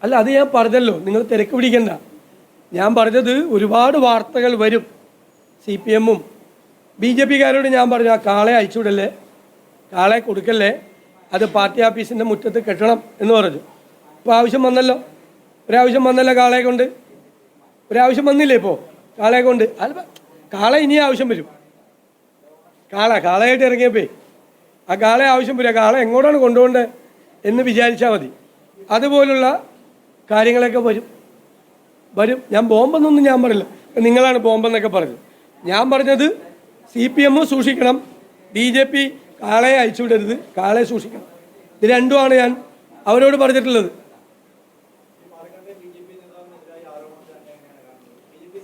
അല്ല, അത് ഞാൻ പറഞ്ഞല്ലോ, നിങ്ങൾ തിരക്ക് പിടിക്കണ്ട. ഞാൻ പറഞ്ഞത് ഒരുപാട് വാർത്തകൾ വരും. CPM-ഉം BJP-കാരോട് ഞാൻ പറഞ്ഞു, ആ കാളെ അയച്ചുവിടല്ലേ, കാളെ കൊടുക്കല്ലേ, അത് പാർട്ടി ഓഫീസിൻ്റെ മുറ്റത്ത് കെട്ടണം എന്ന് പറഞ്ഞു. ഇപ്പോൾ ആവശ്യം വന്നല്ലോ, ഒരാവശ്യം വന്നല്ലോ കാളയെ കൊണ്ട്, ഒരാവശ്യം വന്നില്ലേ ഇപ്പോൾ കാളയെ കൊണ്ട്? അല്ല, കാള ഇനി ആവശ്യം വരും. കാളയായിട്ട് ഇറങ്ങിയപ്പോ ആ കാളയെ ആവശ്യം വരിക. കാള എങ്ങോട്ടാണ് കൊണ്ടുപോകേണ്ടത് എന്ന് വിചാരിച്ചാൽ മതി. അതുപോലുള്ള കാര്യങ്ങളൊക്കെ വരും. ഞാൻ ബോംബെന്നൊന്നും ഞാൻ പറയില്ല, നിങ്ങളാണ് ബോംബെന്നൊക്കെ പറഞ്ഞത്. ഞാൻ പറഞ്ഞത് CPM സൂക്ഷിക്കണം, BJP കാളയെ അയച്ചുവിടരുത്, കാളയെ സൂക്ഷിക്കണം. ഇത് രണ്ടുമാണ് ഞാൻ അവരോട് പറഞ്ഞിട്ടുള്ളത്.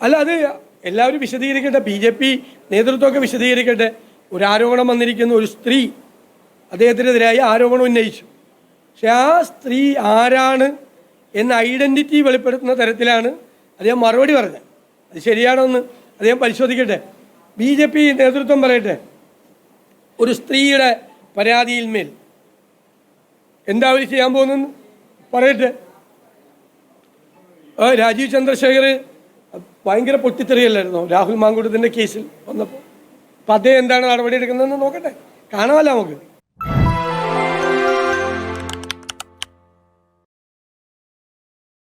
അല്ല, അത് എല്ലാവരും വിശദീകരിക്കട്ടെ, BJP നേതൃത്വമൊക്കെ വിശദീകരിക്കട്ടെ. ഒരു ആരോപണം വന്നിരിക്കുന്ന ഒരു സ്ത്രീ അദ്ദേഹത്തിനെതിരായി ആരോപണം ഉന്നയിച്ചു. പക്ഷെ ആ സ്ത്രീ ആരാണ് എന്ന ഐഡൻറ്റിറ്റി വെളിപ്പെടുത്തുന്ന തരത്തിലാണ് അദ്ദേഹം മറുപടി പറഞ്ഞത്. അത് ശരിയാണോ എന്ന് അദ്ദേഹം പരിശോധിക്കട്ടെ. BJP നേതൃത്വം പറയട്ടെ, ഒരു സ്ത്രീയുടെ പരാതിയിൽ മേൽ എന്താ അവർ ചെയ്യാൻ പോകുന്നെന്ന് പറയട്ടെ. രാജീവ് ചന്ദ്രശേഖർ ഭയങ്കര പൊട്ടിത്തെറിയല്ലായിരുന്നോ രാഹുൽ മാങ്കൂട്ടത്തിൻ്റെ കേസിൽ വന്നപ്പോൾ? അപ്പം അദ്ദേഹം എന്താണ് നടപടി എടുക്കുന്നതെന്ന് നോക്കട്ടെ, കാണാമല്ലോ നമുക്ക്.